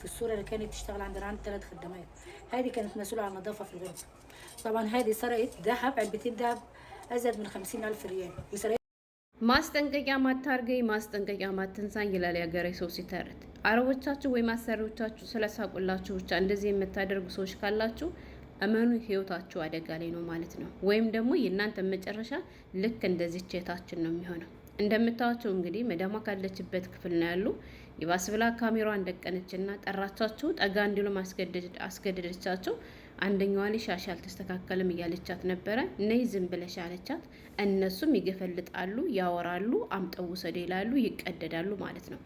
في الصورة اللي كانت تشتغل عندنا 3 خدامات. هذه كانت مسؤولة عن النظافة في الغرفة. طبعا هذه سرقت ذهب، علبتين ذهب أزيد من 50,000 ريال. ማስጠንቀቂያ ማታርገኝ ማስጠንቀቂያ ማትንሳኝ ይላል የሀገሬ ሰው ሲተርት። አረቦቻችሁ ወይ ማሰሪዎቻችሁ ስለሳቁላችሁ ብቻ እንደዚህ የምታደርጉ ሰዎች ካላችሁ እመኑ ህይወታችሁ አደጋ ላይ ነው ማለት ነው። ወይም ደግሞ የእናንተ መጨረሻ ልክ እንደዚህ ቼታችን ነው የሚሆነው። እንደምታዋቸው እንግዲህ መዳሟ ካለችበት ክፍል ነው ያሉ። ይባስ ብላ ካሜራዋ እንደቀነችና ጠራቻቸው። ጠጋ እንዲሉ አስገደደቻቸው። አንደኛዋ ልጅ ሻሽ አልተስተካከልም እያለቻት ነበረ። ነይ ዝም ብለሽ አለቻት። እነሱም ይገፈልጣሉ፣ ያወራሉ፣ አምጠው ውሰዱ ይላሉ፣ ይቀደዳሉ ማለት ነው።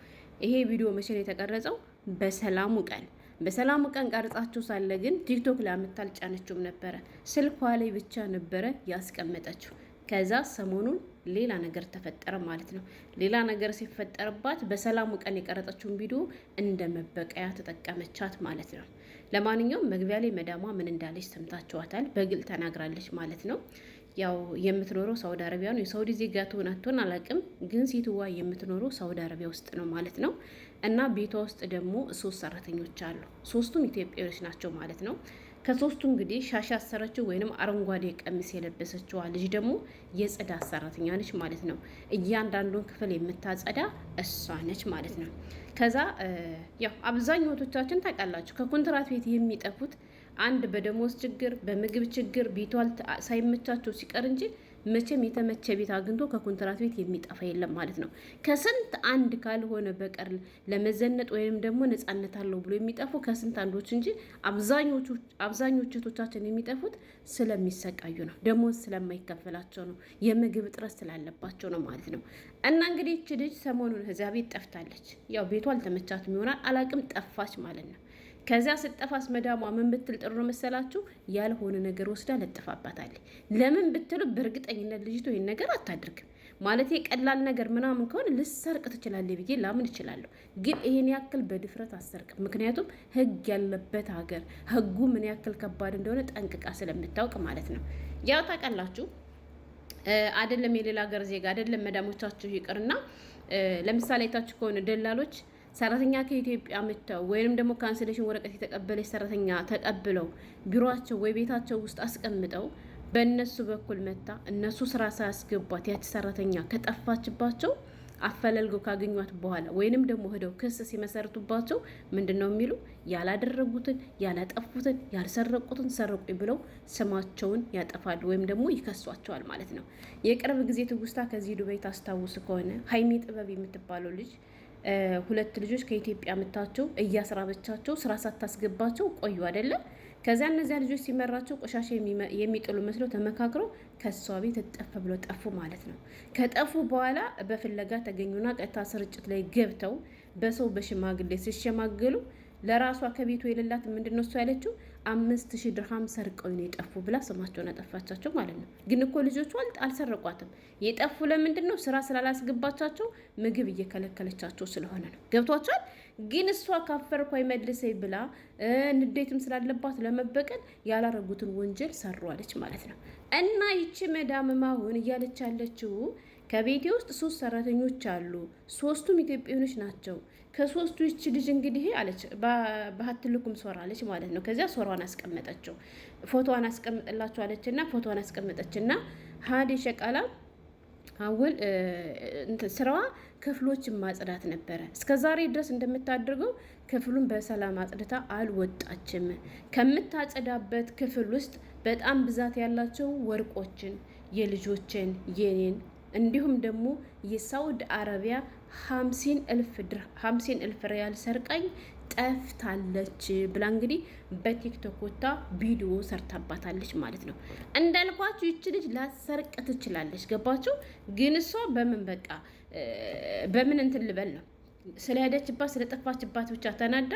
ይሄ ቪዲዮ መቼ ነው የተቀረጸው? በሰላሙ ቀን። በሰላሙ ቀን ቀርጻችሁ ሳለ ግን ቲክቶክ ላይ አልጫነችውም ነበረ። ስልኳ ላይ ብቻ ነበረ ያስቀመጠችው። ከዛ ሰሞኑን ሌላ ነገር ተፈጠረ ማለት ነው። ሌላ ነገር ሲፈጠርባት በሰላሙ ቀን የቀረጸችውን ቪዲዮ እንደ መበቀያ ተጠቀመቻት ማለት ነው። ለማንኛውም መግቢያ ላይ መዳሟ ምን እንዳለች ሰምታችኋታል። በግል ተናግራለች ማለት ነው። ያው የምትኖረው ሳውዲ አረቢያ ነው። የሳውዲ ዜጋ ትሆን አትሆን አላውቅም፣ ግን ሴትዋ የምትኖረው ሳውዲ አረቢያ ውስጥ ነው ማለት ነው። እና ቤቷ ውስጥ ደግሞ 3 ሰራተኞች አሉ። 3ቱም ኢትዮጵያዎች ናቸው ማለት ነው። ከ3ቱ እንግዲህ ሻሽ አሰረችው ወይንም አረንጓዴ ቀሚስ የለበሰችዋ ልጅ ደግሞ የጽዳት ሰራተኛ ነች ማለት ነው። እያንዳንዱን ክፍል የምታጸዳ እሷ ነች ማለት ነው። ከዛ ያው አብዛኞቻችን ታውቃላችሁ ከኮንትራት ቤት የሚጠፉት አንድ በደሞዝ ችግር፣ በምግብ ችግር ቤቷል ሳይመቻቸው ሲቀር እንጂ መቼም የተመቸ ቤት አግኝቶ ከኮንትራት ቤት የሚጠፋ የለም ማለት ነው። ከስንት አንድ ካልሆነ በቀር ለመዘነጥ ወይም ደግሞ ነፃነት አለው ብሎ የሚጠፉ ከስንት አንዶች እንጂ አብዛኞቹ እህቶቻችን የሚጠፉት ስለሚሰቃዩ ነው። ደሞዝ ስለማይከፈላቸው ነው። የምግብ እጥረት ስላለባቸው ነው ማለት ነው። እና እንግዲህ እቺ ልጅ ሰሞኑን እዚያ ቤት ጠፍታለች። ያው ቤቷ አልተመቻትም ይሆናል አላቅም፣ ጠፋች ማለት ነው። ከዚያ ስጠፋስ መዳሟ ምን ብትል ጥሩ መሰላችሁ? ያልሆነ ነገር ወስዳ ለጥፋባታለች። ለምን ብትሉ በእርግጠኝነት ልጅቱ ይህን ነገር አታድርግም። ማለት ቀላል ነገር ምናምን ከሆነ ልሰርቅ ትችላለች ብዬ ላምን እችላለሁ። ግን ይሄን ያክል በድፍረት አሰርቅም። ምክንያቱም ሕግ ያለበት ሀገር ሕጉ ምን ያክል ከባድ እንደሆነ ጠንቅቃ ስለምታውቅ ማለት ነው። ያው ታውቃላችሁ አይደለም የሌላ ሀገር ዜጋ አይደለም መዳሞቻችሁ ይቅርና ለምሳሌ አይታችሁ ከሆነ ደላሎች ሰራተኛ ከኢትዮጵያ መጥተው ወይንም ደግሞ ካንስሌሽን ወረቀት የተቀበለች ሰራተኛ ተቀብለው ቢሮአቸው ወይ ቤታቸው ውስጥ አስቀምጠው በእነሱ በኩል መታ እነሱ ስራ ሳያስገቧት ያቺ ሰራተኛ ከጠፋችባቸው አፈላልገው ካገኟት በኋላ ወይንም ደግሞ ሄደው ክስ ሲመሰርቱባቸው ምንድነው የሚሉ? ያላደረጉትን፣ ያላጠፉትን፣ ያልሰረቁትን ሰረቁኝ ብለው ስማቸውን ያጠፋሉ ወይም ደግሞ ይከሷቸዋል ማለት ነው። የቅርብ ጊዜ ትውስታ ከዚህ ዱባይ ታስታውስ ከሆነ ሀይሚ ጥበብ የምትባለው ልጅ 2 ልጆች ከኢትዮጵያ መታቸው እያስራበቻቸው ስራ ሳታስገባቸው ቆዩ አይደለም። ከዚያ እነዚያ ልጆች ሲመራቸው ቆሻሻ የሚጥሉ መስለው ተመካክረው ከሷ ቤት ጠፍ ብለው ጠፉ ማለት ነው። ከጠፉ በኋላ በፍለጋ ተገኙና ቀጥታ ስርጭት ላይ ገብተው በሰው በሽማግሌ ሲሸማገሉ ለራሷ ከቤቱ የሌላት ምንድነው እሱ ያለችው 5000 ድርሃም ሰርቀው ነው የጠፉ ብላ ስማቸውን አጠፋቻቸው ማለት ነው። ግን እኮ ልጆቹ አልሰረቋትም። የጠፉ ለምንድን ነው? ስራ ስላላስገባቻቸው ምግብ እየከለከለቻቸው ስለሆነ ነው። ገብቷቸዋል። ግን እሷ ካፈርኳ ይመልሰኝ ብላ ንዴትም ስላለባት ለመበቀል ያላረጉትን ወንጀል ሰሯለች ማለት ነው። እና ይቺ መዳም ማሁን እያለች ያለችው ከቤቴ ውስጥ 3 ሰራተኞች አሉ፣ 3ቱም ኢትዮጵያኖች ናቸው። ከ3ቱ ይቺ ልጅ እንግዲህ አለች በሀትልኩም ሶራ አለች ማለት ነው። ከዚያ ሶራዋን አስቀመጠችው፣ ፎቶዋን አስቀምጥላችሁ አለችና ፎቶዋን አስቀመጠችና ሀዲ ሸቃላ አወል ስራዋ ክፍሎችን ማጽዳት ነበረ። እስከዛሬ ድረስ እንደምታደርገው ክፍሉን በሰላም አጽድታ አልወጣችም። ከምታጸዳበት ክፍል ውስጥ በጣም ብዛት ያላቸው ወርቆችን፣ የልጆችን፣ የኔን እንዲሁም ደግሞ የሳውዲ አረቢያ 50,000 ሪያል ሰርቃኝ ጠፍታለች ብላ እንግዲህ በቲክቶክ ወጣ ቪዲዮ ሰርታባታለች ማለት ነው። እንዳልኳችሁ ይች ልጅ ላሰርቅ ትችላለች። ገባችሁ? ግን እሷ በምን እንትን ልበል ነው ስለሄደችባት ስለጠፋችባት ብቻ ተናዳ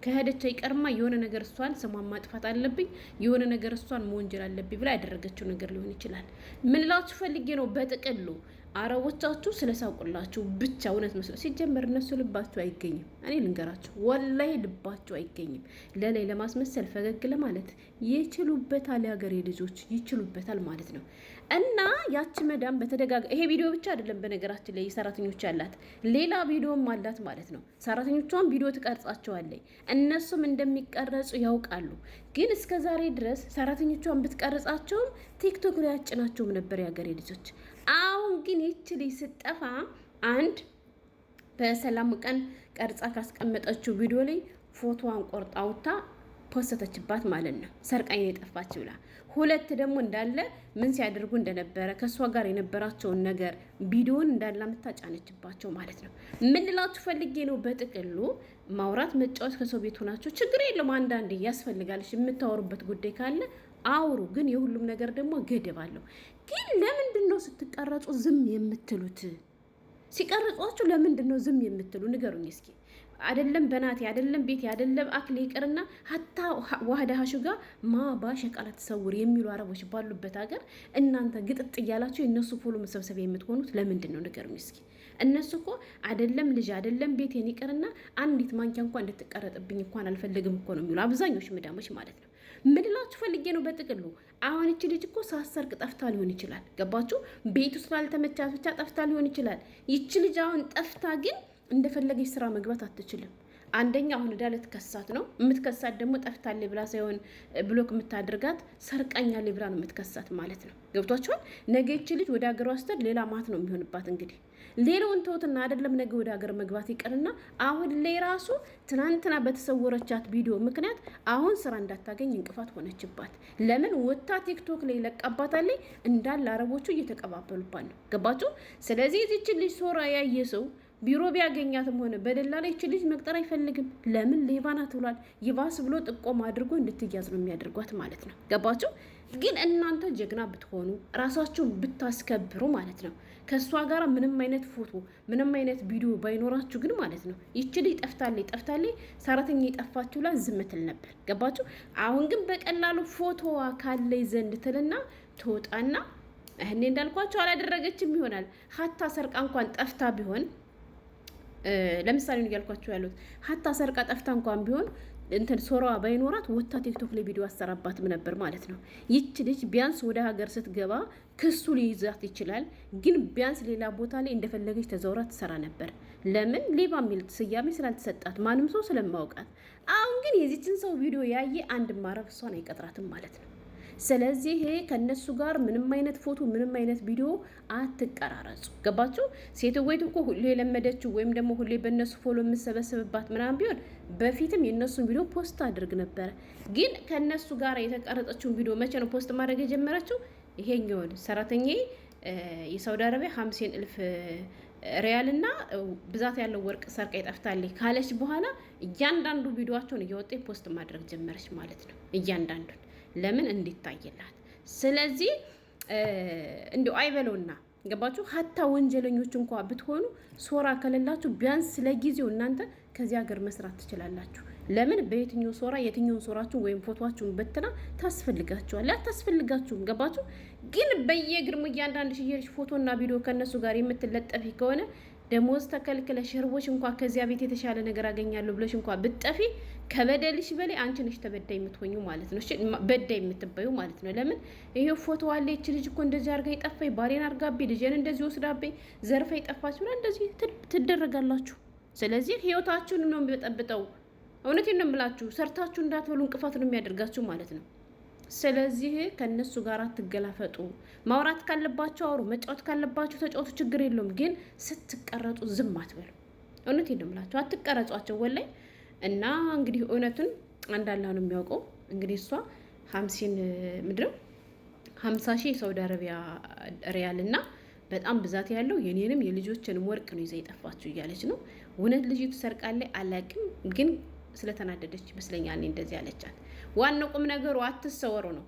ከሄደች አይቀርማ የሆነ ነገር እሷን ስሟን ማጥፋት አለብኝ፣ የሆነ ነገር እሷን መወንጀል አለብኝ ብላ ያደረገችው ነገር ሊሆን ይችላል። ምን ላችሁ ፈልጌ ነው? በጥቅሉ አረቦቻችሁ ስለሳውቁላችሁ ብቻ እውነት መስሎ ሲጀመር እነሱ ልባችሁ አይገኝም። እኔ ልንገራችሁ ወላሂ ልባችሁ አይገኝም። ለላይ ለማስመሰል ፈገግ ለማለት ይችሉበታል። የሀገሬ ልጆች ይችሉበታል ማለት ነው። እና ያቺ መዳም ይሄ ቪዲዮ ብቻ አይደለም በነገራችን ላይ ሰራተኞች አላት፣ ሌላ ቪዲዮም አላት ማለት ነው። ሰራተኞቿን ቪዲዮ ትቀርጻቸዋለች፣ እነሱም እንደሚቀረጹ ያውቃሉ። ግን እስከ ዛሬ ድረስ ሰራተኞቿን ብትቀርጻቸውም ቲክቶክ ላይ ያጭናቸውም ነበር የሀገሬ ልጆች። አሁን ግን ይቺ ልጅ ስጠፋ አንድ በሰላም ቀን ቀርጻ ካስቀመጠችው ቪዲዮ ላይ ፎቶዋን ቆርጣ አውጥታ ፖስተችባት ማለት ነው፣ ሰርቃኝ የጠፋች ብላ። ሁለት ደግሞ እንዳለ ምን ሲያደርጉ እንደነበረ ከእሷ ጋር የነበራቸውን ነገር ቪዲዮን እንዳለ ምታጫነችባቸው ማለት ነው። ምን ልላችሁ ፈልጌ ነው፣ በጥቅሉ ማውራት መጫወት ከሰው ቤት ሆናችሁ ችግር የለም። አንዳንዴ ያስፈልጋልሽ የምታወሩበት ጉዳይ ካለ አውሩ። ግን የሁሉም ነገር ደግሞ ገደብ አለው። ግን ለምንድን ነው ስትቀረጹ ዝም የምትሉት? ሲቀርጿችሁ ለምንድን ነው ዝም የምትሉ? ንገሩኝ እስኪ። አይደለም በናቴ አይደለም ቤቴ አይደለም አክሌ ይቅርና ሀታ ዋህዳ ሀሹ ጋር ማባ ሸቃላ ተሰውር የሚሉ አረቦች ባሉበት ሀገር እናንተ ግጥጥ እያላችሁ የእነሱ ፎሎ መሰብሰቢያ የምትሆኑት ለምንድን ነው? ንገሩኝ እስኪ። እነሱ እኮ አይደለም ልጅ አይደለም ቤቴን ይቅርና አንዲት ማንኪያ እንኳን እንድትቀረጥብኝ እንኳን አልፈልግም እኮ ነው የሚሉ አብዛኞቹ መዳሞች ማለት ነው። ምንላችሁ ፈልጌ ነው በጥቅሉ አሁን እቺ ልጅ እኮ ሳሰርቅ ጠፍታ ሊሆን ይችላል። ገባችሁ? ቤቱ ስላልተመቻት ብቻ ጠፍታ ሊሆን ይችላል። ይቺ ልጅ አሁን ጠፍታ ግን እንደፈለገች ስራ መግባት አትችልም። አንደኛ አሁን እዳ ልትከሳት ነው። የምትከሳት ደግሞ ጠፍታለች ብላ ሳይሆን ብሎክ የምታደርጋት ሰርቃኛለች ብላ ነው የምትከሳት ማለት ነው። ገብቷችኋል? ነገ ይቺ ልጅ ወደ ሀገሯ ስትሄድ ሌላ ማት ነው የሚሆንባት። እንግዲህ ሌላውን ተውትና አይደለም ነገ ወደ ሀገር መግባት ይቀርና አሁን ላይ ራሱ ትናንትና በተሰወረቻት ቪዲዮ ምክንያት አሁን ስራ እንዳታገኝ እንቅፋት ሆነችባት። ለምን ወታ ቲክቶክ ላይ ለቃባታለች እንዳለ አረቦቹ እየተቀባበሉባት ነው። ገባችሁ? ስለዚህ ይቺ ልጅ ሶራ ያየ ሰው ቢሮ ቢያገኛትም ሆነ በደላላ ይች ልጅ መቅጠር አይፈልግም። ለምን ሌባ ናት ብሏል። ይባስ ብሎ ጥቆም አድርጎ እንድትያዝ ነው የሚያደርጓት ማለት ነው። ገባችሁ? ግን እናንተ ጀግና ብትሆኑ ራሳችሁን ብታስከብሩ ማለት ነው። ከእሷ ጋር ምንም አይነት ፎቶ ምንም አይነት ቪዲዮ ባይኖራችሁ ግን ማለት ነው ይች ልጅ ጠፍታለች ሰራተኛ የጠፋችሁ ላይ ዝም ትል ነበር። ገባችሁ? አሁን ግን በቀላሉ ፎቶዋ ካለይ ዘንድ ትልና ትወጣና እኔ እንዳልኳቸው አላደረገችም ይሆናል። ሀታ ሰርቃ እንኳን ጠፍታ ቢሆን ለምሳሌ ነው ያልኳችሁ ያሉት ሀታ ሰርቃ ጠፍታ እንኳን ቢሆን እንትን ሶራዋ ባይኖራት ወታ ቲክቶክ ላይ ቪዲዮ አሰራባትም ነበር ማለት ነው። ይች ልጅ ቢያንስ ወደ ሀገር ስትገባ ክሱ ሊይዛት ይችላል፣ ግን ቢያንስ ሌላ ቦታ ላይ እንደፈለገች ተዘውራ ትሰራ ነበር። ለምን? ሌባ የሚል ስያሜ ስላልተሰጣት ማንም ሰው ስለማውቃት። አሁን ግን የዚችን ሰው ቪዲዮ ያየ አንድ ማረብ እሷን አይቀጥራትም ማለት ነው። ስለዚህ ከነሱ ጋር ምንም አይነት ፎቶ ምንም አይነት ቪዲዮ አትቀራረጹ። ገባችሁ? ሴትወይቱ እኮ ሁሌ የለመደችው ወይም ደግሞ ሁሌ በእነሱ ፎሎ የምሰበሰብባት ምናምን ቢሆን በፊትም የእነሱን ቪዲዮ ፖስት አድርግ ነበረ። ግን ከነሱ ጋር የተቀረጸችውን ቪዲዮ መቼ ነው ፖስት ማድረግ የጀመረችው? ይሄኛውን ሰራተኛ የሳውዲ አረቢያ 50,000 ሪያልና ብዛት ያለው ወርቅ ሰርቃ ይጠፍታለች ካለች በኋላ እያንዳንዱ ቪዲዮአቸውን እያወጣ ፖስት ማድረግ ጀመረች ማለት ነው። እያንዳንዱን ለምን እንዲታይላት። ስለዚህ እንዲሁ አይበለውና ገባችሁ? ሀታ ወንጀለኞች እንኳ ብትሆኑ ሶራ ከሌላችሁ ቢያንስ ለጊዜው እናንተ ከዚህ ሀገር መስራት ትችላላችሁ። ለምን? በየትኛው ሶራ የትኛውን ሶራችሁን ወይም ፎቶአችሁን በትና ታስፈልጋችኋል። አታስፈልጋችሁም። ገባችሁ? ግን በየግርሙ እያንዳንድ ሽየርሽ ፎቶና ቪዲዮ ከነሱ ጋር የምትለጠፊ ከሆነ ደሞዝ ተከልክለ ሸርቦች እንኳ ከዚያ ቤት የተሻለ ነገር አገኛለሁ ብለሽ እንኳ ብትጠፊ ከበደልሽ በላይ አንቺ ነሽ ተበዳይ የምትሆኙ ማለት ነው። እሺ በዳይ የምትባዩ ማለት ነው። ለምን? ይሄ ፎቶ አለ እቺ ልጅ እኮ እንደዚህ አርጋ ይጠፋይ፣ ባሬን አርጋቤ፣ ልጄን እንደዚህ ወስዳቤ፣ ዘርፋ ይጠፋች ብላ እንደዚህ ትደረጋላችሁ። ስለዚህ ህይወታችሁን ነው የሚበጠብጠው። እውነቴን ነው የምላችሁ። ሰርታችሁ እንዳትበሉ እንቅፋት ነው የሚያደርጋችሁ ማለት ነው። ስለዚህ ከነሱ ጋር አትገላፈጡ። ማውራት ካለባችሁ አውሩ፣ መጫወት ካለባችሁ ተጫወቱ፣ ችግር የለውም። ግን ስትቀረጹ ዝም አትበሉ። እውነቴን ነው የምላችሁ፣ አትቀረጿቸው ወላይ። እና እንግዲህ እውነቱን አንዳላህ ነው የሚያውቀው። እንግዲህ እሷ 50,000 የሳውዲ አረቢያ ሪያል እና በጣም ብዛት ያለው የኔንም የልጆችንም ወርቅ ነው ይዛ የጠፋችሁ እያለች ነው። እውነት ልጅቱ ሰርቃለች አላውቅም፣ ግን ስለተናደደች ይመስለኛል እንደዚህ ያለቻት። ዋናው ቁም ነገሩ አትሰወሩ ነው።